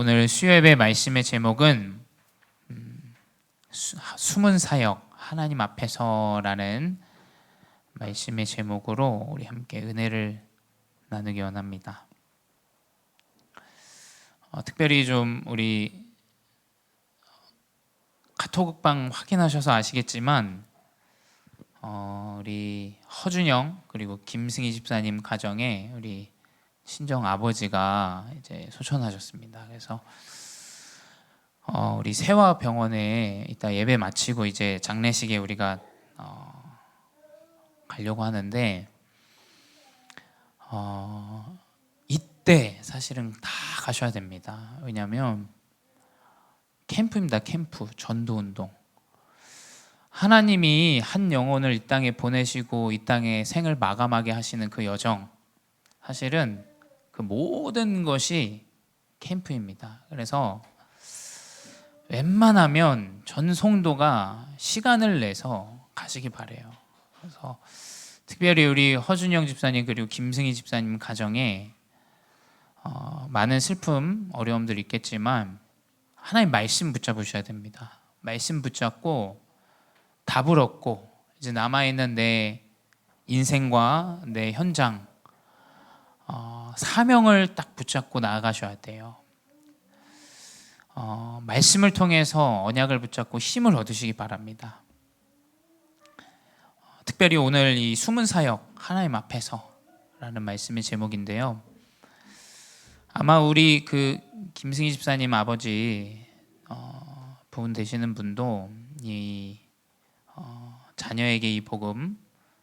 오늘 수요예배 말씀의 제목은 숨은 사역 하나님 앞에서라는 말씀의 제목으로 우리 함께 은혜를 나누기 원합니다. 특별히 좀 우리 카톡방 확인하셔서 아시겠지만 우리 허준영 그리고 김승희 집사님 가정에 우리 친정 아버지가 이제 소천하셨습니다. 그래서 우리 세화병원에 이따 예배 마치고 이제 장례식에 우리가 가려고 하는데 이때 사실은 다 가셔야 됩니다. 왜냐하면 캠프입니다. 캠프, 전도운동. 하나님이 한 영혼을 이 땅에 보내시고 이 땅에 생을 마감하게 하시는 그 여정, 사실은 그 모든 것이 캠프입니다. 그래서 웬만하면 전 성도가 시간을 내서 가시기 바래요. 그래서 특별히 우리 허준영 집사님 그리고 김승희 집사님 가정에 많은 슬픔, 어려움들이 있겠지만 하나님 말씀 붙잡으셔야 됩니다. 말씀 붙잡고 답을 얻고 이제 남아있는 내 인생과 내 현장, 사명을 딱 붙잡고 나아가셔야 돼요. 말씀을 통해서 언약을 붙잡고 힘을 얻으시기 바랍니다. 특별히 오늘 이 숨은 사역 하나님 앞에서라는 말씀의 제목인데요. 아마 우리 그 김승희 집사님 아버지 부분 되시는 분도 이 자녀에게 이 복음,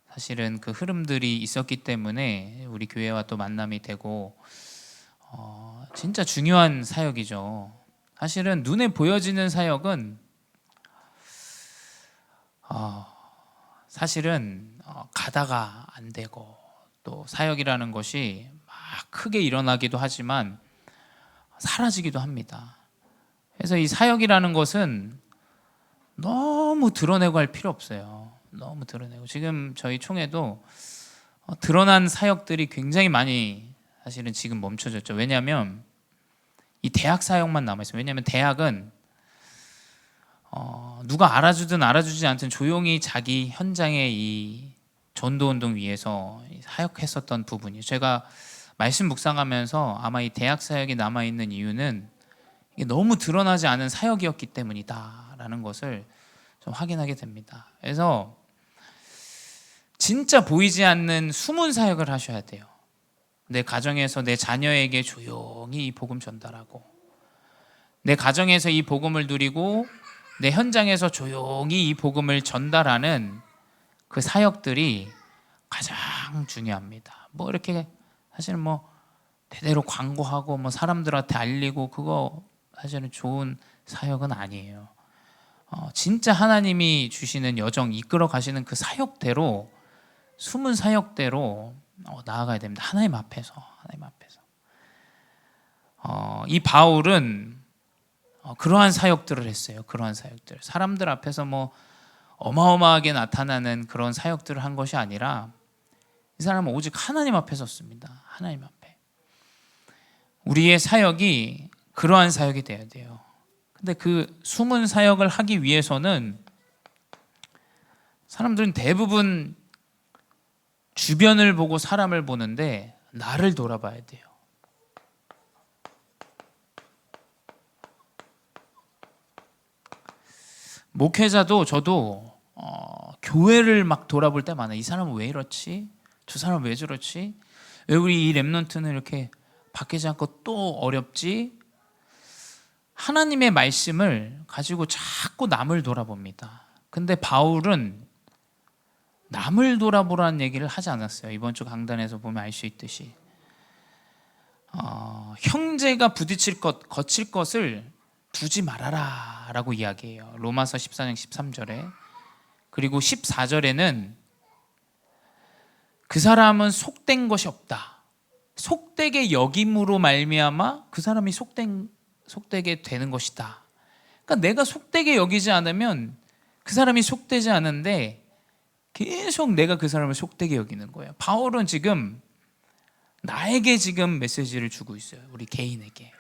사실은 그 흐름들이 있었기 때문에 우리 교회와 또 만남이 되고 진짜 중요한 사역이죠. 사실은 눈에 보여지는 사역은 사실은 가다가 안 되고, 또 사역이라는 것이 막 크게 일어나기도 하지만 사라지기도 합니다. 그래서 이 사역이라는 것은 너무 드러내고 할 필요 없어요. 너무 드러내고, 지금 저희 총회도 드러난 사역들이 굉장히 많이 사실은 지금 멈춰졌죠. 왜냐하면 이 대학 사역만 남아있어요. 왜냐하면 대학은 누가 알아주든 알아주지 않든 조용히 자기 현장에 이 전도운동 위해서 사역했었던 부분이에요. 제가 말씀 묵상하면서 아마 이 대학 사역이 남아있는 이유는 이게 너무 드러나지 않은 사역이었기 때문이다라는 것을 좀 확인하게 됩니다. 그래서 진짜 보이지 않는 숨은 사역을 하셔야 돼요. 내 가정에서 내 자녀에게 조용히 이 복음 전달하고, 내 가정에서 이 복음을 누리고 내 현장에서 조용히 이 복음을 전달하는 그 사역들이 가장 중요합니다. 뭐 이렇게 사실은 뭐 대대로 광고하고 뭐 사람들한테 알리고, 그거 사실은 좋은 사역은 아니에요. 진짜 하나님이 주시는 여정, 이끌어 가시는 그 사역대로, 숨은 사역대로 나아가야 됩니다. 하나님 앞에서. 이 바울은 그러한 사역들을 했어요. 그러한 사역들, 사람들 앞에서 뭐 어마어마하게 나타나는 그런 사역들을 한 것이 아니라 이 사람은 오직 하나님 앞에 섰습니다. 하나님 앞에. 우리의 사역이 그러한 사역이 되어야 돼요. 근데 그 숨은 사역을 하기 위해서는 사람들은 대부분 주변을 보고 사람을 보는데 나를 돌아봐야 돼요. 목회자도 저도 교회를 막 돌아볼 때 많아요. 이 사람은 왜 이렇지? 저 사람은 왜 저렇지? 왜 우리 이 렘넌트는 이렇게 바뀌지 않고 또 어렵지? 하나님의 말씀을 가지고 자꾸 남을 돌아봅니다. 근데 바울은 남을 돌아보라는 얘기를 하지 않았어요. 이번 주 강단에서 보면 알 수 있듯이 형제가 부딪힐 것, 거칠 것을 두지 말아라 라고 이야기해요. 로마서 14장 13절에. 그리고 14절에는 그 사람은 속된 것이 없다, 속되게 여김으로 말미암아 그 사람이 속되게 되는 것이다. 그러니까 내가 속되게 여기지 않으면 그 사람이 속되지 않은데 계속 내가 그 사람을 속되게 여기는 거예요. 바울은 지금 나에게 지금 메시지를 주고 있어요. 우리 개인에게.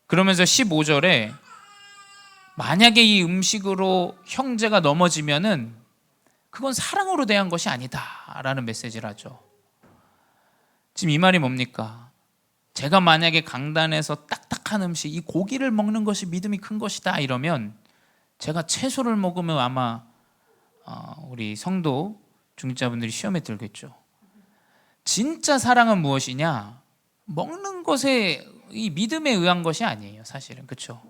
그러면서 15절에 만약에 이 음식으로 형제가 넘어지면은 그건 사랑으로 대한 것이 아니다라는 메시지를 하죠. 지금 이 말이 뭡니까? 제가 만약에 강단에서 딱딱한 음식, 이 고기를 먹는 것이 믿음이 큰 것이다 이러면 제가 채소를 먹으면 아마 우리 성도 중직자분들이 시험에 들겠죠. 진짜 사랑은 무엇이냐? 먹는 것에 이 믿음에 의한 것이 아니에요, 사실은. 그렇죠?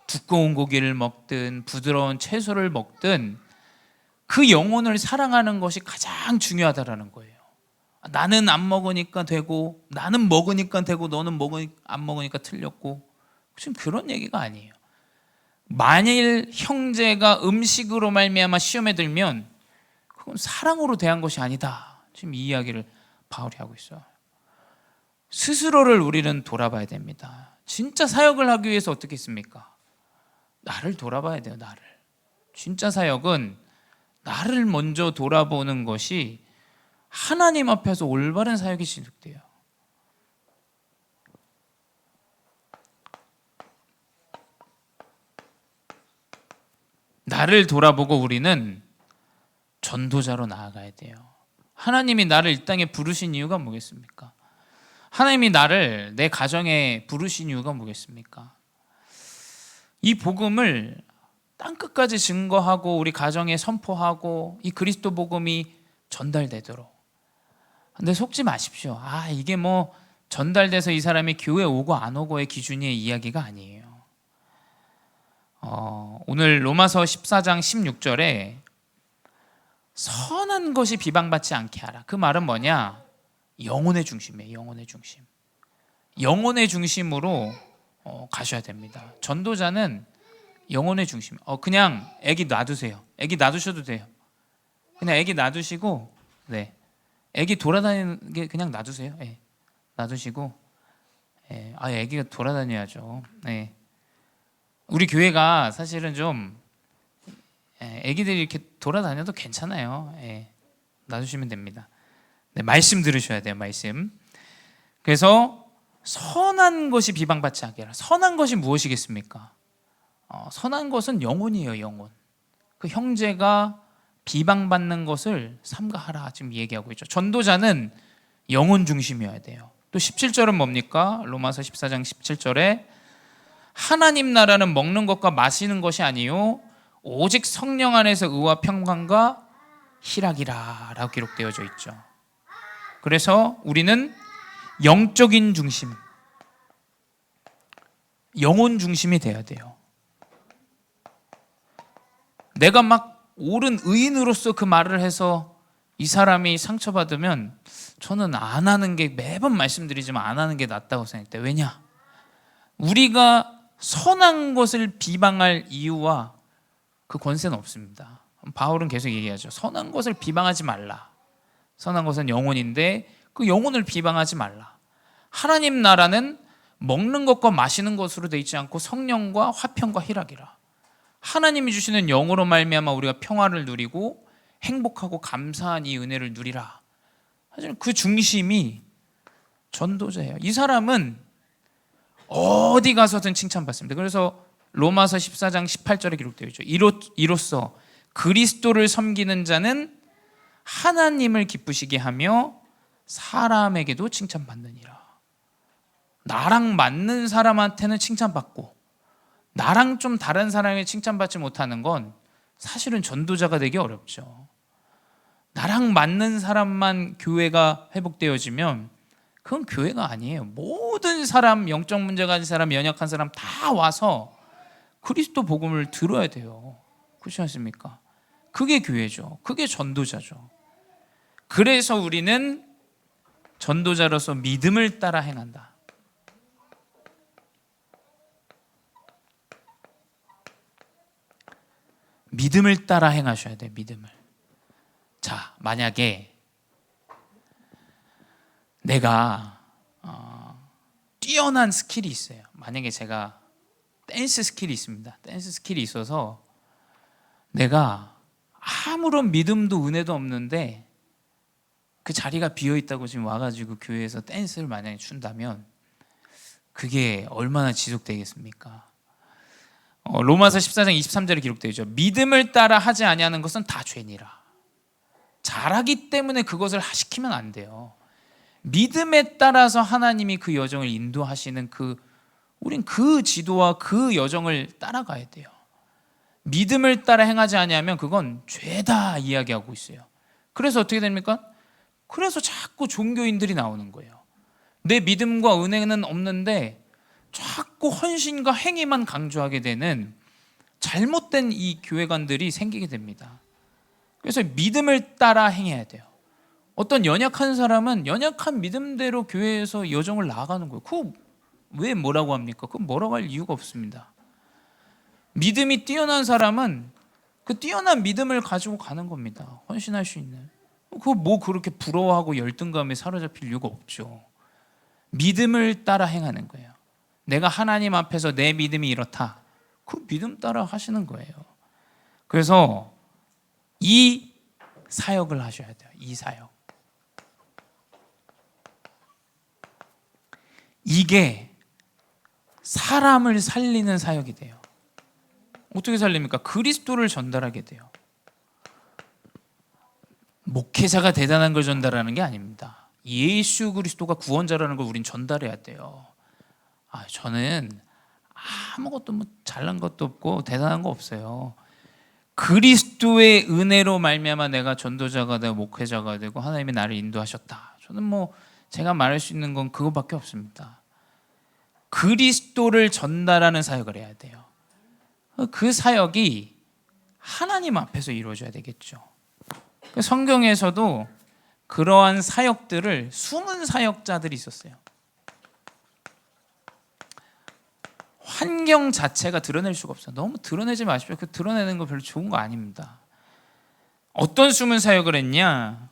두꺼운 고기를 먹든 부드러운 채소를 먹든 그 영혼을 사랑하는 것이 가장 중요하다라는 거예요. 나는 안 먹으니까 되고, 나는 먹으니까 되고, 너는 안 먹으니까 틀렸고, 지금 그런 얘기가 아니에요. 만일 형제가 음식으로 말미암아 시험에 들면 그건 사랑으로 대한 것이 아니다. 지금 이 이야기를 바울이 하고 있어요. 스스로를 우리는 돌아봐야 됩니다. 진짜 사역을 하기 위해서 어떻게 했습니까? 나를 돌아봐야 돼요. 나를. 진짜 사역은 나를 먼저 돌아보는 것이 하나님 앞에서 올바른 사역이 시작돼요. 나를 돌아보고 우리는 전도자로 나아가야 돼요. 하나님이 나를 이 땅에 부르신 이유가 뭐겠습니까? 하나님이 나를 내 가정에 부르신 이유가 뭐겠습니까? 이 복음을 땅끝까지 증거하고 우리 가정에 선포하고 이 그리스도 복음이 전달되도록. 근데 속지 마십시오. 이게 뭐 전달돼서 이 사람이 교회 오고 안 오고의 기준의 이야기가 아니에요. 오늘 로마서 14장 16절에 선한 것이 비방받지 않게 하라. 그 말은 뭐냐? 영혼의 중심이에요. 영혼의 중심. 영혼의 중심으로 가셔야 됩니다. 전도자는 영혼의 중심. 그냥 애기 놔두세요. 애기 놔두셔도 돼요. 그냥 애기 놔두시고, 네, 애기 돌아다니는 게 그냥 놔두세요. 네. 놔두시고, 애기가 돌아다녀야죠. 네. 우리 교회가 사실은 좀 애기들이 이렇게 돌아다녀도 괜찮아요. 놔두시면 됩니다. 네, 말씀 들으셔야 돼요. 말씀. 그래서 선한 것이 비방받지 않게 하라. 선한 것이 무엇이겠습니까? 선한 것은 영혼이에요. 영혼. 그 형제가 비방받는 것을 삼가하라 지금 얘기하고 있죠. 전도자는 영혼 중심이어야 돼요. 또 17절은 뭡니까? 로마서 14장 17절에 하나님 나라는 먹는 것과 마시는 것이 아니요 오직 성령 안에서 의와 평강과 희락이라 라고 기록되어져 있죠. 그래서 우리는 영적인 중심, 영혼 중심이 돼야 돼요. 내가 막 옳은 의인으로서 그 말을 해서 이 사람이 상처받으면 저는 안 하는 게, 매번 말씀드리지만 안 하는 게 낫다고 생각해요. 왜냐? 우리가 선한 것을 비방할 이유와 그 권세는 없습니다. 바울은 계속 얘기하죠. 선한 것을 비방하지 말라. 선한 것은 영혼인데 그 영혼을 비방하지 말라. 하나님 나라는 먹는 것과 마시는 것으로 되어 있지 않고 성령과 화평과 희락이라. 하나님이 주시는 영으로 말미암아 우리가 평화를 누리고 행복하고 감사한 이 은혜를 누리라. 사실 그 중심이 전도자예요. 이 사람은 어디 가서든 칭찬받습니다. 그래서 로마서 14장 18절에 기록되어 있죠. 이로써 그리스도를 섬기는 자는 하나님을 기쁘시게 하며 사람에게도 칭찬받느니라. 나랑 맞는 사람한테는 칭찬받고 나랑 좀 다른 사람에게 칭찬받지 못하는 건 사실은 전도자가 되기 어렵죠. 나랑 맞는 사람만 교회가 회복되어지면 그건 교회가 아니에요. 모든 사람, 영적 문제 가진 사람, 연약한 사람 다 와서 그리스도 복음을 들어야 돼요. 그렇지 않습니까? 그게 교회죠. 그게 전도자죠. 그래서 우리는 전도자로서 믿음을 따라 행한다. 믿음을 따라 행하셔야 돼요. 믿음을. 자, 만약에 내가 뛰어난 스킬이 있어요. 만약에 제가 댄스 스킬이 있습니다. 댄스 스킬이 있어서 내가 아무런 믿음도 은혜도 없는데 그 자리가 비어있다고 지금 와가지고 교회에서 댄스를 만약에 춘다면 그게 얼마나 지속되겠습니까? 로마서 14장 23절에 기록되어 있죠. 믿음을 따라 하지 아니하는 것은 다 죄니라. 잘하기 때문에 그것을 시키면 안 돼요. 믿음에 따라서 하나님이 그 여정을 인도하시는 우린 그 지도와 그 여정을 따라가야 돼요. 믿음을 따라 행하지 아니하면 그건 죄다 이야기하고 있어요. 그래서 어떻게 됩니까? 그래서 자꾸 종교인들이 나오는 거예요. 내 믿음과 은혜는 없는데 자꾸 헌신과 행위만 강조하게 되는 잘못된 이 교회관들이 생기게 됩니다. 그래서 믿음을 따라 행해야 돼요. 어떤 연약한 사람은 연약한 믿음대로 교회에서 여정을 나아가는 거예요. 그거 왜 뭐라고 합니까? 그거 뭐라고 할 이유가 없습니다. 믿음이 뛰어난 사람은 그 뛰어난 믿음을 가지고 가는 겁니다. 헌신할 수 있는. 그거 뭐 그렇게 부러워하고 열등감에 사로잡힐 이유가 없죠. 믿음을 따라 행하는 거예요. 내가 하나님 앞에서 내 믿음이 이렇다. 그 믿음 따라 하시는 거예요. 그래서 이 사역을 하셔야 돼요. 이 사역. 이게 사람을 살리는 사역이 돼요. 어떻게 살립니까? 그리스도를 전달하게 돼요. 목회자가 대단한 걸 전달하는 게 아닙니다. 예수 그리스도가 구원자라는 걸 우린 전달해야 돼요. 저는 아무것도 잘난 것도 없고 대단한 거 없어요. 그리스도의 은혜로 말미암아 내가 전도자가 되고 목회자가 되고 하나님이 나를 인도하셨다. 저는 제가 말할 수 있는 건 그거밖에 없습니다. 그리스도를 전달하는 사역을 해야 돼요. 그 사역이 하나님 앞에서 이루어져야 되겠죠. 성경에서도 그러한 사역들을 숨은 사역자들이 있었어요. 환경 자체가 드러낼 수가 없어요. 너무 드러내지 마십시오. 그 드러내는 거 별로 좋은 거 아닙니다. 어떤 숨은 사역을 했냐?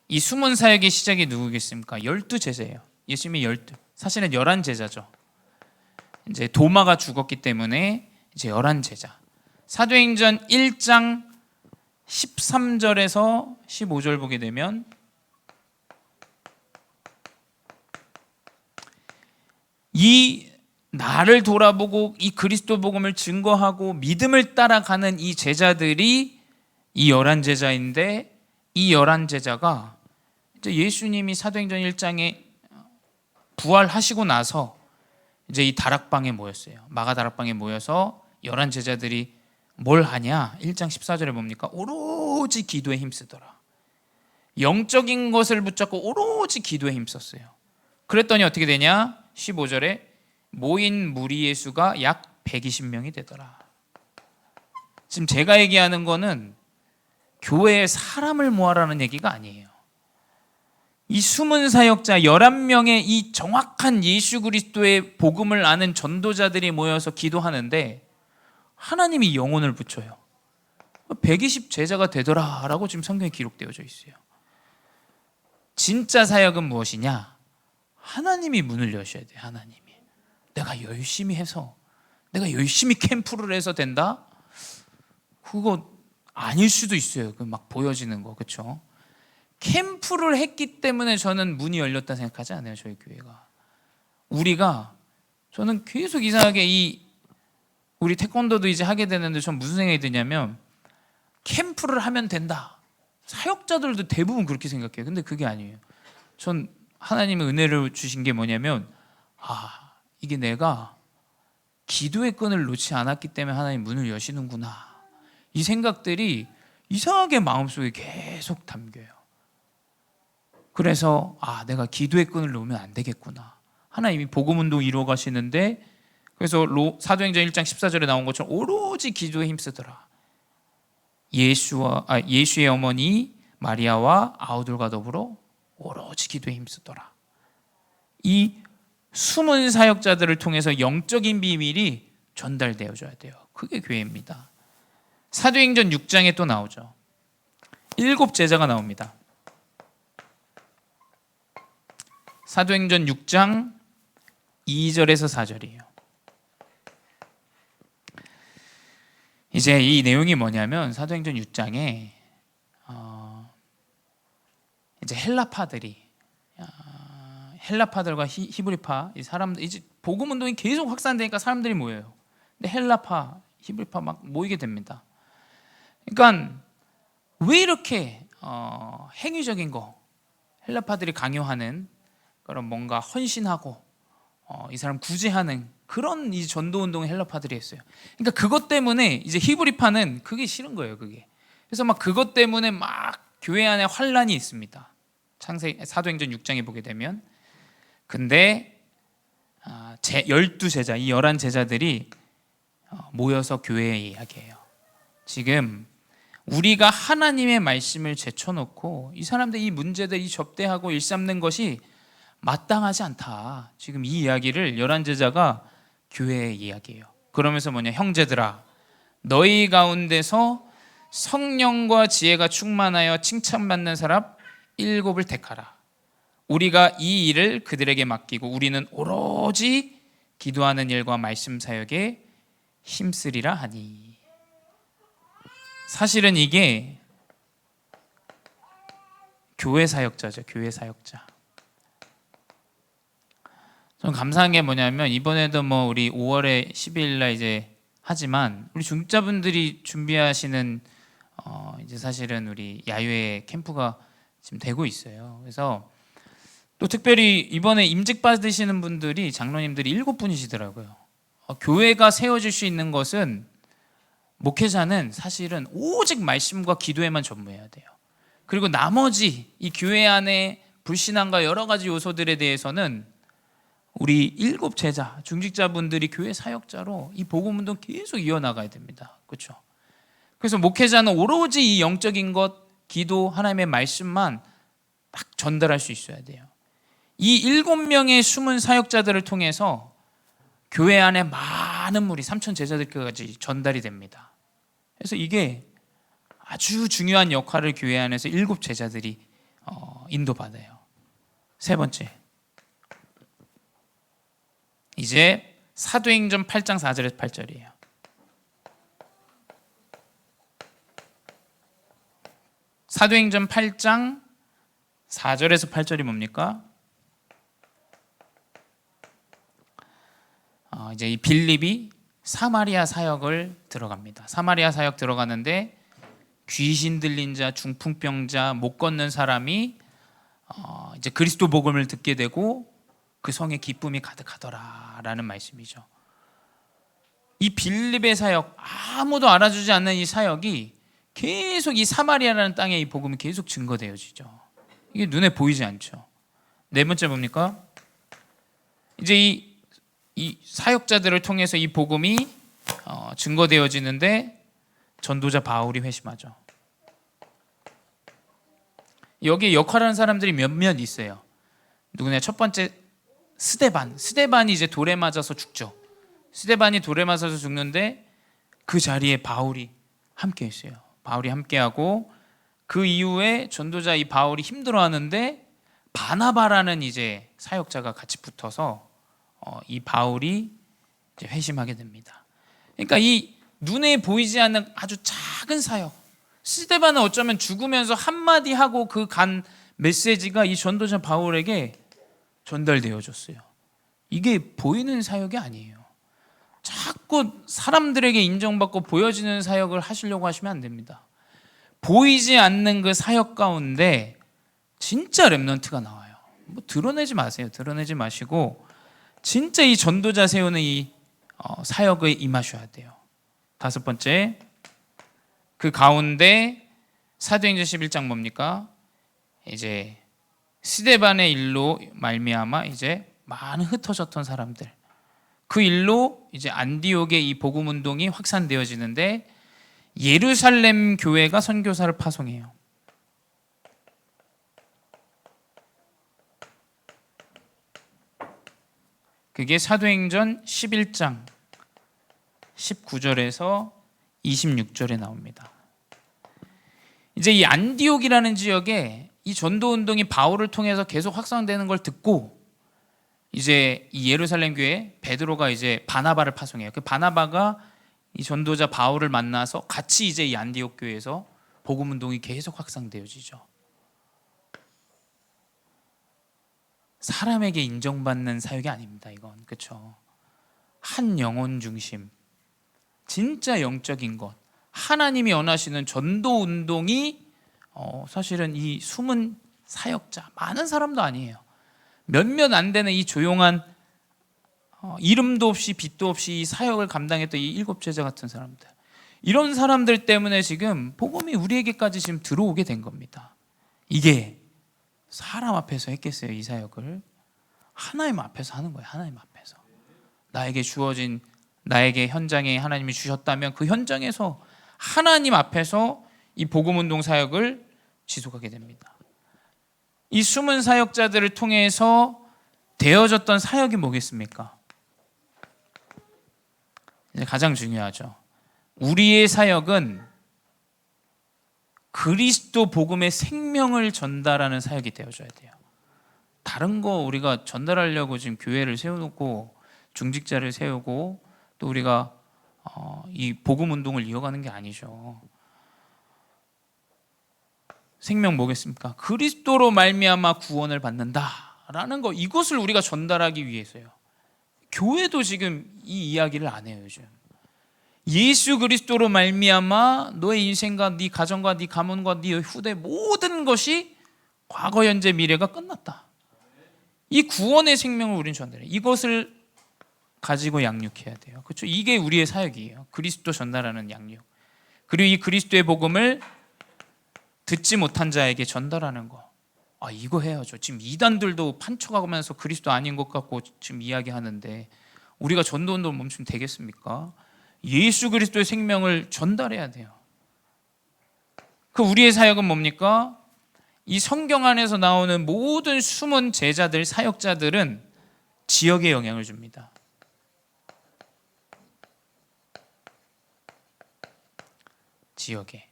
이 숨은 사역의 시작이 누구겠습니까? 12제자예요. 예수님이 12. 사실은 11제자죠. 이제 도마가 죽었기 때문에 이제 11제자. 사도행전 1장 13절에서 15절 보게 되면 이 나를 돌아보고 이 그리스도 복음을 증거하고 믿음을 따라가는 이 제자들이 이 11제자인데 이 11제자가 이제 예수님이 사도행전 1장에 부활하시고 나서 이제 이 다락방에 모였어요. 마가 다락방에 모여서 11제자들이 뭘 하냐? 1장 14절에 뭡니까? 오로지 기도에 힘쓰더라. 영적인 것을 붙잡고 오로지 기도에 힘썼어요. 그랬더니 어떻게 되냐? 15절에 모인 무리의 수가 약 120명이 되더라. 지금 제가 얘기하는 거는 교회에 사람을 모아라는 얘기가 아니에요. 이 숨은 사역자 11명의 이 정확한 예수 그리스도의 복음을 아는 전도자들이 모여서 기도하는데 하나님이 영혼을 붙여요. 120 제자가 되더라라고 지금 성경에 기록되어져 있어요. 진짜 사역은 무엇이냐? 하나님이 문을 여셔야 돼요. 하나님이. 내가 열심히 해서 내가 열심히 캠프를 해서 된다? 그거 아닐 수도 있어요. 그 막 보여지는 거. 그렇죠? 캠프를 했기 때문에 저는 문이 열렸다 생각하지 않아요. 저희 교회가. 저는 계속 이상하게 우리 태권도도 이제 하게 되는데 전 무슨 생각이 드냐면 캠프를 하면 된다. 사역자들도 대부분 그렇게 생각해요. 근데 그게 아니에요. 전 하나님의 은혜를 주신 게 뭐냐면 이게 내가 기도의 끈을 놓지 않았기 때문에 하나님 문을 여시는구나. 이 생각들이 이상하게 마음속에 계속 담겨요. 그래서 내가 기도의 끈을 놓으면 안 되겠구나. 하나님이 복음운동 이루어 가시는데 그래서 사도행전 1장 14절에 나온 것처럼 오로지 기도에 힘쓰더라. 예수의 어머니 마리아와 아우들과 더불어 오로지 기도에 힘쓰더라. 이 숨은 사역자들을 통해서 영적인 비밀이 전달되어져야 돼요. 그게 교회입니다. 사도행전 6장에 또 나오죠. 7제자가 나옵니다. 사도행전 6장 2절에서 4절이에요. 이제 이 내용이 뭐냐면 사도행전 6장에 이제 헬라파들과 히브리파 이 사람들 이제 복음 운동이 계속 확산되니까 사람들이 모여요. 근데 헬라파, 히브리파 막 모이게 됩니다. 그러니까 왜 이렇게 행위적인 거 헬라파들이 강요하는 그런 뭔가 헌신하고 이 사람 구제하는 그런 이 전도 운동을 헬라파들이 했어요. 그러니까 그것 때문에 이제 히브리파는 그게 싫은 거예요, 그게. 그래서 막 그것 때문에 막 교회 안에 환란이 있습니다. 사도행전 6장에 보게 되면. 근데 12제자, 이 11제자들이 모여서 교회에 이야기해요. 지금 우리가 하나님의 말씀을 제쳐놓고 이 사람들 이 문제들 이 접대하고 일삼는 것이 마땅하지 않다. 지금 이 이야기를 11제자가 교회에 이야기해요. 그러면서 뭐냐, 형제들아 너희 가운데서 성령과 지혜가 충만하여 칭찬받는 사람 7을 택하라. 우리가 이 일을 그들에게 맡기고 우리는 오로지 기도하는 일과 말씀 사역에 힘쓰리라 하니. 사실은 이게 교회 사역자죠. 교회 사역자. 좀 감사한 게 뭐냐면 이번에도 뭐 우리 5월에 12일 날 이제 하지만 우리 중직자분들이 준비하시는 이제 사실은 우리 야유회 캠프가 지금 되고 있어요. 그래서 또 특별히 이번에 임직 받으시는 분들이 장로님들이 7분이시더라고요. 교회가 세워질 수 있는 것은 목회자는 사실은 오직 말씀과 기도에만 전무해야 돼요. 그리고 나머지 이 교회 안에 불신앙과 여러 가지 요소들에 대해서는 우리 7제자, 중직자분들이 교회 사역자로 이 복음운동 계속 이어나가야 됩니다. 그렇죠? 그래서 목회자는 오로지 이 영적인 것, 기도, 하나님의 말씀만 딱 전달할 수 있어야 돼요. 이 7명의 숨은 사역자들을 통해서 교회 안에 많은 무리 3천 제자들까지 전달이 됩니다. 그래서 이게 아주 중요한 역할을 교회 안에서 7 제자들이 인도받아요. 세 번째, 이제 사도행전 8장 4절에서 8절이에요. 사도행전 8장 4절에서 8절이 뭡니까? 이제 이 빌립이 사마리아 사역을 들어갑니다. 사마리아 사역 들어가는데 귀신 들린 자, 중풍병자, 못 걷는 사람이 이제 그리스도 복음을 듣게 되고 그 성에 기쁨이 가득하더라라는 말씀이죠. 이 빌립의 사역, 아무도 알아주지 않는 이 사역이 계속 이 사마리아라는 땅에 이 복음이 계속 증거되어지죠. 이게 눈에 보이지 않죠. 네 번째 뭡니까? 이제 이 사역자들을 통해서 이 복음이 증거되어지는데 전도자 바울이 회심하죠. 여기에 역할하는 사람들이 몇몇 있어요. 누구냐? 첫 번째 스데반이 이제 돌에 맞아서 죽죠. 스데반이 돌에 맞아서 죽는데 그 자리에 바울이 함께 했어요. 바울이 함께하고 그 이후에 전도자 이 바울이 힘들어하는데 바나바라는 이제 사역자가 같이 붙어서 이 바울이 이제 회심하게 됩니다. 그러니까 이 눈에 보이지 않는 아주 작은 사역, 스데반은 어쩌면 죽으면서 한마디 하고 그 간 메시지가 이 전도자 바울에게 전달되어졌어요. 이게 보이는 사역이 아니에요. 자꾸 사람들에게 인정받고 보여지는 사역을 하시려고 하시면 안 됩니다. 보이지 않는 그 사역 가운데 진짜 렘넌트가 나와요. 뭐 드러내지 마세요. 드러내지 마시고 진짜 이 전도자 세우는 이 사역에 임하셔야 돼요. 다섯 번째, 그 가운데 사도행전 11장 뭡니까? 이제 스데반의 일로 말미암아 이제 많은 흩어졌던 사람들, 그 일로 이제 안디옥의 이 복음 운동이 확산되어지는데 예루살렘 교회가 선교사를 파송해요. 그게 사도행전 11장 19절에서 26절에 나옵니다. 이제 이 안디옥이라는 지역에 이 전도 운동이 바울을 통해서 계속 확산되는 걸 듣고 이제 이 예루살렘 교회 베드로가 이제 바나바를 파송해요. 그 바나바가 이 전도자 바울을 만나서 같이 이제 이 안디옥 교회에서 복음 운동이 계속 확산되어지죠. 사람에게 인정받는 사역이 아닙니다. 이건 그렇죠. 한 영혼 중심, 진짜 영적인 것, 하나님이 원하시는 전도 운동이 사실은 이 숨은 사역자, 많은 사람도 아니에요. 몇몇 안 되는 이 조용한 이름도 없이 빛도 없이 이 사역을 감당했던 이 7 제자 같은 사람들, 이런 사람들 때문에 지금 복음이 우리에게까지 지금 들어오게 된 겁니다. 이게 사람 앞에서 했겠어요? 이 사역을 하나님 앞에서 하는 거예요. 하나님 앞에서 나에게 주어진, 나에게 현장에 하나님이 주셨다면 그 현장에서 하나님 앞에서 이 복음운동 사역을 지속하게 됩니다. 이 숨은 사역자들을 통해서 되어졌던 사역이 뭐겠습니까? 이제 가장 중요하죠. 우리의 사역은 그리스도 복음의 생명을 전달하는 사역이 되어줘야 돼요. 다른 거 우리가 전달하려고 지금 교회를 세워놓고 중직자를 세우고 또 우리가 이 복음 운동을 이어가는 게 아니죠. 생명 뭐겠습니까? 그리스도로 말미암아 구원을 받는다라는 거, 이것을 우리가 전달하기 위해서요. 교회도 지금 이 이야기를 안 해요. 요즘 예수 그리스도로 말미암아 너의 인생과 네 가정과 네 가문과 네 후대 모든 것이 과거 현재 미래가 끝났다. 이 구원의 생명을 우리는 전달해요. 이것을 가지고 양육해야 돼요. 그렇죠? 이게 우리의 사역이에요. 그리스도 전달하는 양육. 그리고 이 그리스도의 복음을 듣지 못한 자에게 전달하는 거. 이거 해야죠. 지금 이단들도 판쳐가면서 그리스도 아닌 것 같고 지금 이야기하는데 우리가 전도운동을 멈추면 되겠습니까? 예수 그리스도의 생명을 전달해야 돼요. 그 우리의 사역은 뭡니까? 이 성경 안에서 나오는 모든 숨은 제자들, 사역자들은 지역에 영향을 줍니다. 지역에.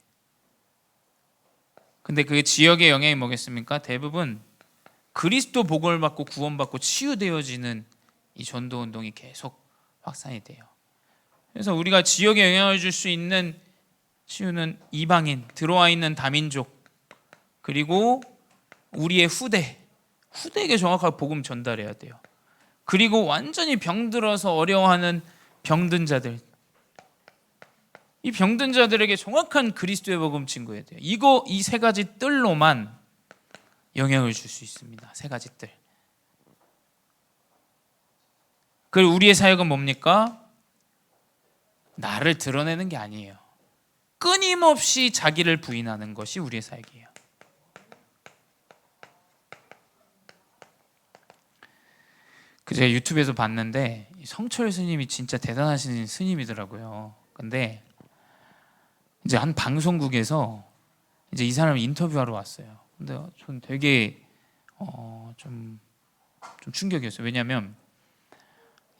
근데 그 지역의 영향이 뭐겠습니까? 대부분 그리스도 복음을 받고 구원받고 치유되어지는 이 전도운동이 계속 확산이 돼요. 그래서 우리가 지역에 영향을 줄 수 있는 치유는 이방인, 들어와 있는 다민족, 그리고 우리의 후대에게 정확하게 복음 전달해야 돼요. 그리고 완전히 병들어서 어려워하는 병든 자들, 이 병든 자들에게 정확한 그리스도의 복음 증거해야 돼요. 이 세 가지 뜰로만 영향을 줄 수 있습니다. 세 가지 뜰. 그리고 우리의 사역은 뭡니까? 나를 드러내는 게 아니에요. 끊임없이 자기를 부인하는 것이 우리의 사역이에요. 제가 유튜브에서 봤는데 성철 스님이 진짜 대단하신 스님이더라고요. 근데 이제 한 방송국에서 이제 이 사람을 인터뷰하러 왔어요. 근데 전 되게 좀 충격이었어요. 왜냐하면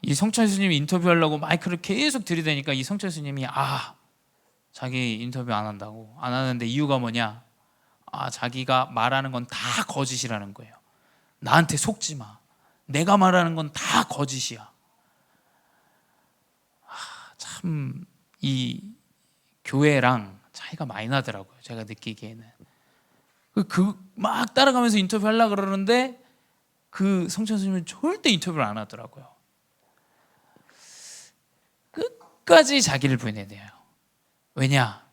이 성철 스님이 인터뷰하려고 마이크를 계속 들이대니까 이 성철 스님이 자기 인터뷰 안 한다고, 안 하는데 이유가 뭐냐? 자기가 말하는 건 다 거짓이라는 거예요. 나한테 속지 마. 내가 말하는 건 다 거짓이야. 참 이 교회랑 차이가 많이 나더라고요. 제가 느끼기에는. 막 따라가면서 인터뷰 하려고 그러는데 그 성철 스님은 절대 인터뷰를 안 하더라고요. 끝까지 자기를 부인해내요. 왜냐?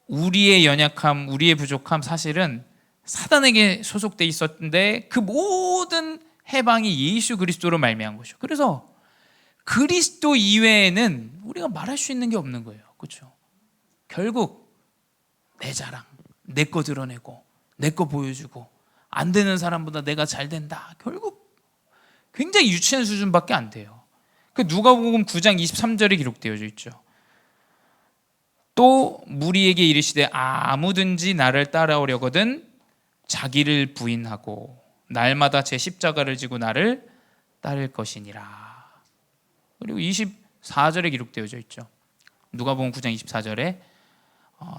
우리의 연약함, 우리의 부족함, 사실은 사단에게 소속돼 있었는데 그 모든 해방이 예수 그리스도로 말미암은 것이죠. 그래서 그리스도 이외에는 우리가 말할 수 있는 게 없는 거예요. 그렇죠? 결국 내 자랑, 내 거 드러내고 내 거 보여주고 안 되는 사람보다 내가 잘 된다. 결국 굉장히 유치한 수준밖에 안 돼요. 그 누가복음 9장 23절에 기록되어 있죠. 또 무리에게 이르시되 아무든지 나를 따라오려거든 자기를 부인하고 날마다 제 십자가를 지고 나를 따를 것이니라. 그리고 24절에 기록되어져 있죠. 누가복음 9장 24절에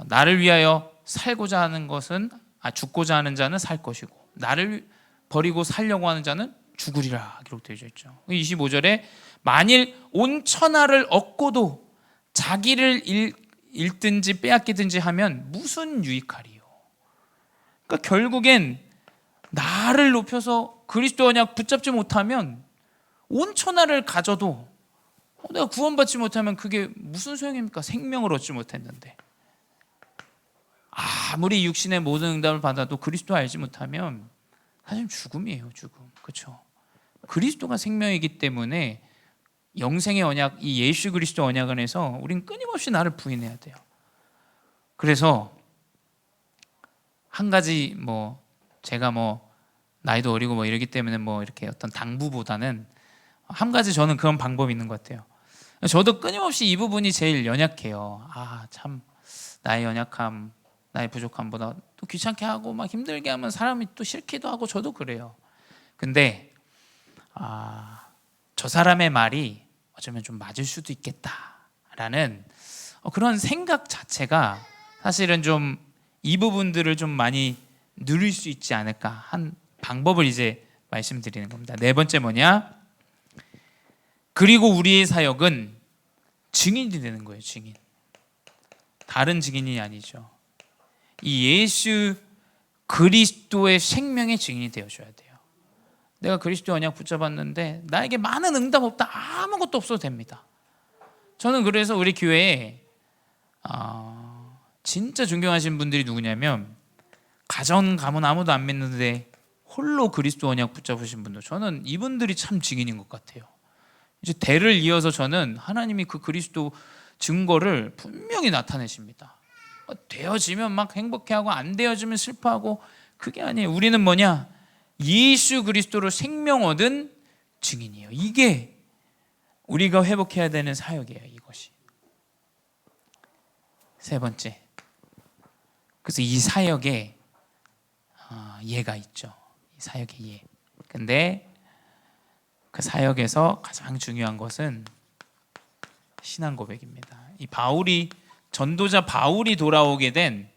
나를 위하여 살고자 하는 것은 죽고자 하는 자는 살 것이고 나를 버리고 살려고 하는 자는 죽으리라 기록되어져 있죠. 25절에 만일 온 천하를 얻고도 자기를 잃든지 빼앗기든지 하면 무슨 유익하리요? 그러니까 결국엔 나를 높여서 그리스도 언약 붙잡지 못하면 온 천하를 가져도 내가 구원받지 못하면 그게 무슨 소용입니까? 생명을 얻지 못했는데. 아무리 육신의 모든 응답을 받아도 그리스도 알지 못하면 사실 죽음이에요. 죽음. 그렇죠? 그리스도가 생명이기 때문에 영생의 언약, 이 예수 그리스도 언약 안에서 우린 끊임없이 나를 부인해야 돼요. 그래서 한 가지 제가 나이도 어리고 이러기 때문에 이렇게 어떤 당부보다는 한 가지 저는 그런 방법이 있는 것 같아요. 저도 끊임없이 이 부분이 제일 연약해요. 참 나의 연약함, 나의 부족함보다 또 귀찮게 하고 막 힘들게 하면 사람이 또 싫기도 하고 저도 그래요. 근데 저 사람의 말이 어쩌면 좀 맞을 수도 있겠다라는 그런 생각 자체가 사실은 좀 이 부분들을 좀 많이 누릴 수 있지 않을까 한 방법을 이제 말씀드리는 겁니다. 네 번째 뭐냐? 그리고 우리의 사역은 증인이 되는 거예요. 증인. 다른 증인이 아니죠. 이 예수 그리스도의 생명의 증인이 되어줘야 돼요. 내가 그리스도 언약 붙잡았는데 나에게 많은 응답 없다, 아무것도 없어도 됩니다. 저는 그래서 우리 교회에 진짜 존경하시는 분들이 누구냐면 가정 가문 아무도 안 믿는데 홀로 그리스도 언약 붙잡으신 분들, 저는 이분들이 참 증인인 것 같아요. 이제 대를 이어서 저는 하나님이 그 그리스도 증거를 분명히 나타내십니다. 되어지면 막 행복해하고 안 되어지면 슬퍼하고, 그게 아니에요. 우리는 뭐냐? 예수 그리스도로 생명 얻은 증인이에요. 이게 우리가 회복해야 되는 사역이에요. 이것이. 세 번째, 그래서 이 사역에 예가 있죠. 이 사역의 예. 근데 그 사역에서 가장 중요한 것은 신앙 고백입니다. 이 전도자 바울이 돌아오게 된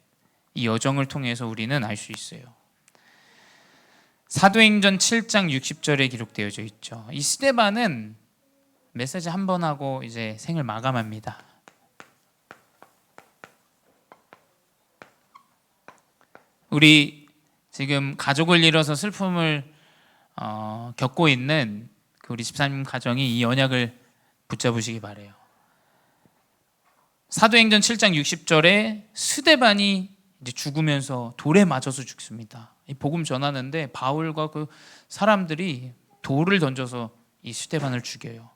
이 여정을 통해서 우리는 알 수 있어요. 사도행전 7장 60절에 기록되어져 있죠. 이 스데반은 메시지 한 번 하고 이제 생을 마감합니다. 우리 지금 가족을 잃어서 슬픔을 겪고 있는 우리 집사님 가정이 이 언약을 붙잡으시기 바래요. 사도행전 7장 60절에 스데반이 이제 죽으면서 돌에 맞아서 죽습니다. 이 복음 전하는데 바울과 그 사람들이 돌을 던져서 이 스데반을 죽여요.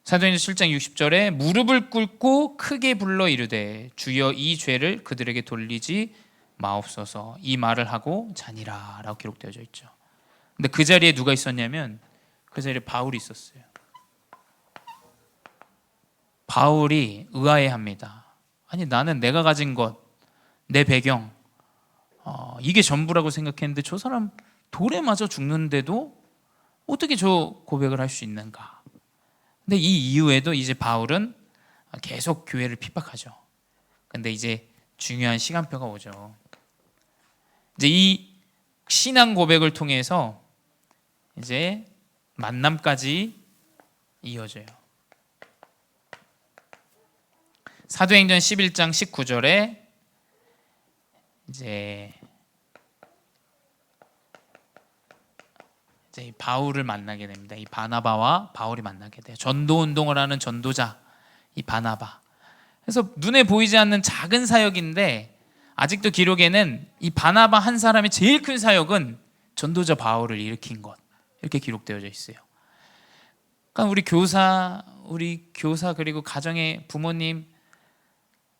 사도행전 7장 60절에 무릎을 꿇고 크게 불러 이르되 주여 이 죄를 그들에게 돌리지 마옵소서, 이 말을 하고 자니라 라고 기록되어져 있죠. 근데 그 자리에 누가 있었냐면 그 자리에 바울이 있었어요. 바울이 의아해합니다. 아니, 나는 내가 가진 것, 내 배경, 이게 전부라고 생각했는데 저 사람 돌에 맞아 죽는데도 어떻게 저 고백을 할 수 있는가? 근데 이 이후에도 이제 바울은 계속 교회를 핍박하죠. 근데 이제 중요한 시간표가 오죠. 이제 이 신앙 고백을 통해서 이제 만남까지 이어져요. 사도행전 11장 19절에 이제 바울을 만나게 됩니다. 이 바나바와 바울이 만나게 돼요. 전도 운동을 하는 전도자, 이 바나바. 그래서 눈에 보이지 않는 작은 사역인데 아직도 기록에는 이 바나바 한 사람의 제일 큰 사역은 전도자 바울을 일으킨 것, 이렇게 기록되어져 있어요. 그러니까 우리 교사 그리고 가정의 부모님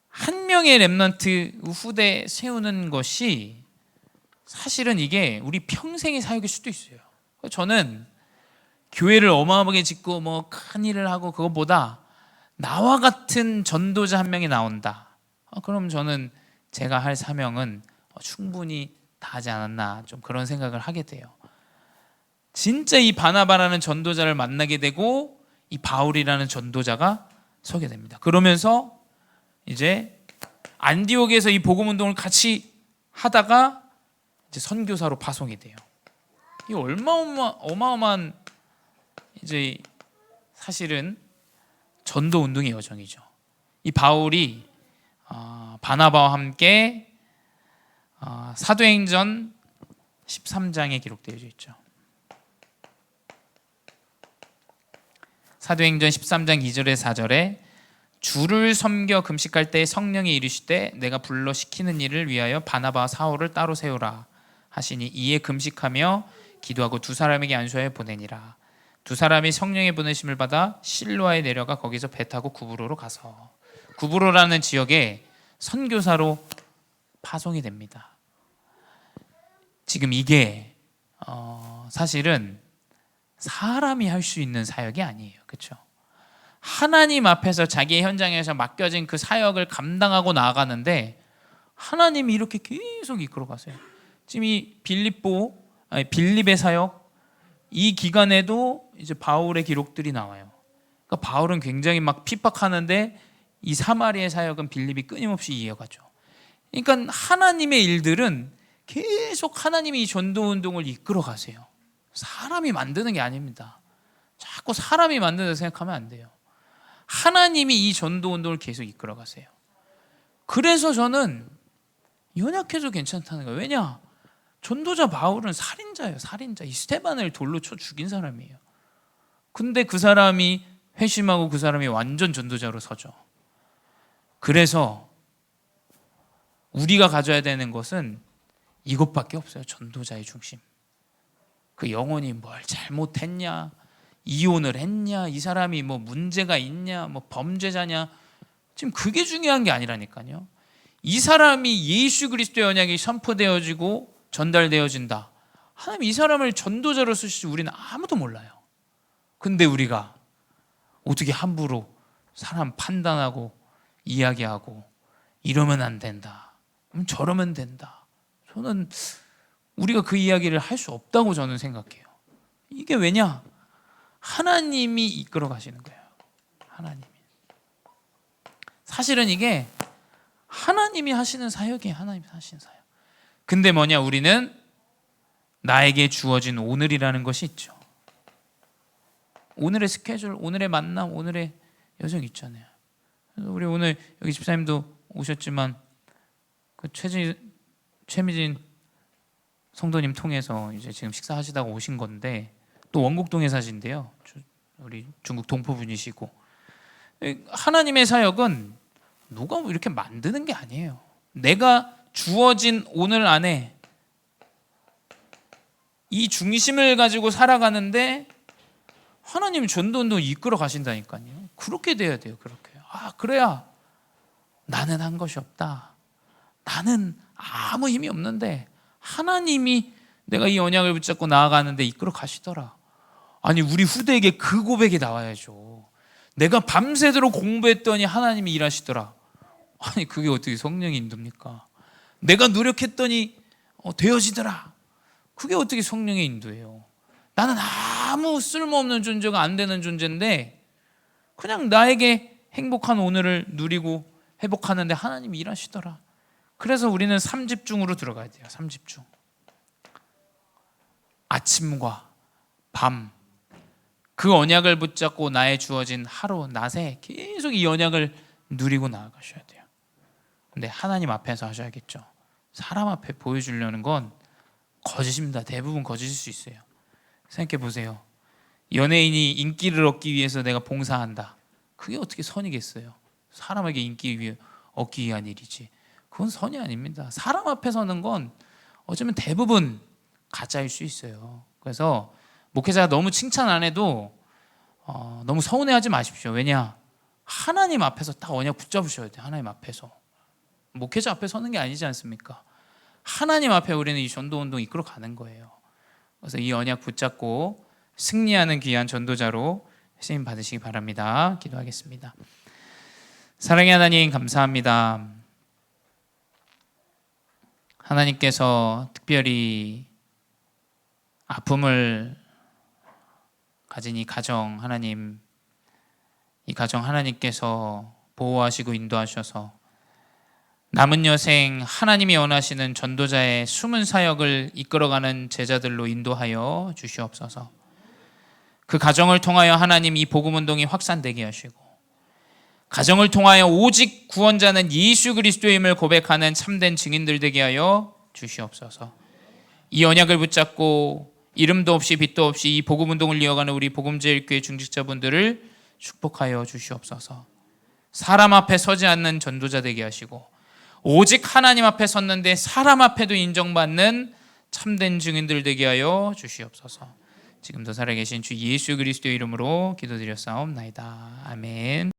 한 명의 렘넌트 후대 세우는 것이 사실은 이게 우리 평생의 사역일 수도 있어요. 저는 교회를 어마어마하게 짓고 큰 일을 하고 그것보다 나와 같은 전도자 한 명이 나온다. 그럼 저는 제가 할 사명은 충분히 다하지 않았나, 좀 그런 생각을 하게 돼요. 진짜 이 바나바라는 전도자를 만나게 되고 이 바울이라는 전도자가 서게 됩니다. 그러면서 이제 안디옥에서 이 복음 운동을 같이 하다가 이제 선교사로 파송이 돼요. 이 어마어마한 이제 사실은 전도 운동의 여정이죠. 이 바울이 바나바와 함께 사도행전 13장에 기록되어 있죠. 사도행전 13장 2절에 4절에 주를 섬겨 금식할 때 성령이 이르시되 내가 불러 시키는 일을 위하여 바나바와 사울을 따로 세우라 하시니 이에 금식하며 기도하고 두 사람에게 안수하여 보내니라. 두 사람이 성령의 보내심을 받아 실로아에 내려가 거기서 배 타고 구브로로 가서, 구브로라는 지역에 선교사로 파송이 됩니다. 지금 이게 사실은 사람이 할 수 있는 사역이 아니에요. 그렇죠? 하나님 앞에서 자기의 현장에서 맡겨진 그 사역을 감당하고 나아가는데 하나님이 이렇게 계속 이끌어 가세요. 지금 이 빌립의 사역, 이 기간에도 이제 바울의 기록들이 나와요. 그러니까 바울은 굉장히 막 핍박하는데 이 사마리아의 사역은 빌립이 끊임없이 이어가죠. 그러니까 하나님의 일들은 계속 하나님이 이 전도 운동을 이끌어 가세요. 사람이 만드는 게 아닙니다. 자꾸 사람이 만든다 생각하면 안 돼요. 하나님이 이 전도 운동을 계속 이끌어 가세요. 그래서 저는 연약해도 괜찮다는 거예요. 왜냐? 전도자 바울은 살인자예요. 살인자. 이 스테반을 돌로 쳐 죽인 사람이에요. 근데 그 사람이 회심하고 그 사람이 완전 전도자로 서죠. 그래서 우리가 가져야 되는 것은 이것밖에 없어요. 전도자의 중심. 그 영혼이 뭘 잘못했냐, 이혼을 했냐, 이 사람이 뭐 문제가 있냐, 뭐 범죄자냐, 지금 그게 중요한 게 아니라니까요. 이 사람이 예수 그리스도의 언약이 선포되어지고 전달되어진다. 하나님 이 사람을 전도자로 쓰실지 우리는 아무도 몰라요. 근데 우리가 어떻게 함부로 사람 판단하고 이야기하고 이러면 안 된다, 저러면 된다. 저는 우리가 그 이야기를 할 수 없다고 저는 생각해요. 이게 왜냐? 하나님이 이끌어 가시는 거예요. 하나님이. 사실은 이게 하나님이 하시는 사역이에요. 하나님이 하시는 사역. 근데 뭐냐? 우리는 나에게 주어진 오늘이라는 것이 있죠. 오늘의 스케줄, 오늘의 만남, 오늘의 여정 있잖아요. 그래서 우리 오늘 여기 집사님도 오셨지만 그 최미진 성도님 통해서 이제 지금 식사하시다가 오신 건데, 또 원곡동에 사신대요. 우리 중국 동포분이시고. 하나님의 사역은 누가 이렇게 만드는 게 아니에요. 내가 주어진 오늘 안에 이 중심을 가지고 살아가는데 하나님 전도운동 이끌어 가신다니까요. 그렇게 돼야 돼요. 그렇게. 그래야 나는 한 것이 없다. 나는 아무 힘이 없는데 하나님이 내가 이 언약을 붙잡고 나아가는데 이끌어 가시더라. 아니 우리 후대에게 그 고백이 나와야죠. 내가 밤새도록 공부했더니 하나님이 일하시더라. 아니 그게 어떻게 성령의 인도입니까? 내가 노력했더니 되어지더라. 그게 어떻게 성령의 인도예요? 나는 아무 쓸모없는 존재가 안 되는 존재인데 그냥 나에게 행복한 오늘을 누리고 회복하는데 하나님이 일하시더라. 그래서 우리는 3집중으로 들어가야 돼요. 3집중. 아침과 밤, 그 언약을 붙잡고 나의 주어진 하루, 낮에 계속 이 언약을 누리고 나아가셔야 돼요. 근데 하나님 앞에서 하셔야겠죠. 사람 앞에 보여주려는 건 거짓입니다. 대부분 거짓일 수 있어요. 생각해 보세요. 연예인이 인기를 얻기 위해서 내가 봉사한다. 그게 어떻게 선이겠어요? 사람에게 인기 얻기 위한 일이지. 그건 선이 아닙니다. 사람 앞에 서는 건 어쩌면 대부분 가짜일 수 있어요. 그래서 목회자가 너무 칭찬 안 해도 너무 서운해하지 마십시오. 왜냐? 하나님 앞에서 딱 언약 붙잡으셔야 돼요. 하나님 앞에서. 목회자 앞에 서는 게 아니지 않습니까? 하나님 앞에 우리는 이 전도운동 이끌어 가는 거예요. 그래서 이 언약 붙잡고 승리하는 귀한 전도자로 쓰임 받으시기 바랍니다. 기도하겠습니다. 사랑의 하나님 감사합니다. 하나님께서 특별히 아픔을 가진 이 가정 하나님, 이 가정 하나님께서 보호하시고 인도하셔서 남은 여생 하나님이 원하시는 전도자의 숨은 사역을 이끌어가는 제자들로 인도하여 주시옵소서. 그 가정을 통하여 하나님 이 복음운동이 확산되게 하시고, 가정을 통하여 오직 구원자는 예수 그리스도임을 고백하는 참된 증인들 되게 하여 주시옵소서. 이 언약을 붙잡고 이름도 없이 빛도 없이 이 복음 운동을 이어가는 우리 복음제일교회 중직자분들을 축복하여 주시옵소서. 사람 앞에 서지 않는 전도자 되게 하시고 오직 하나님 앞에 섰는데 사람 앞에도 인정받는 참된 증인들 되게 하여 주시옵소서. 지금도 살아계신 주 예수 그리스도의 이름으로 기도드렸사옵나이다. 아멘.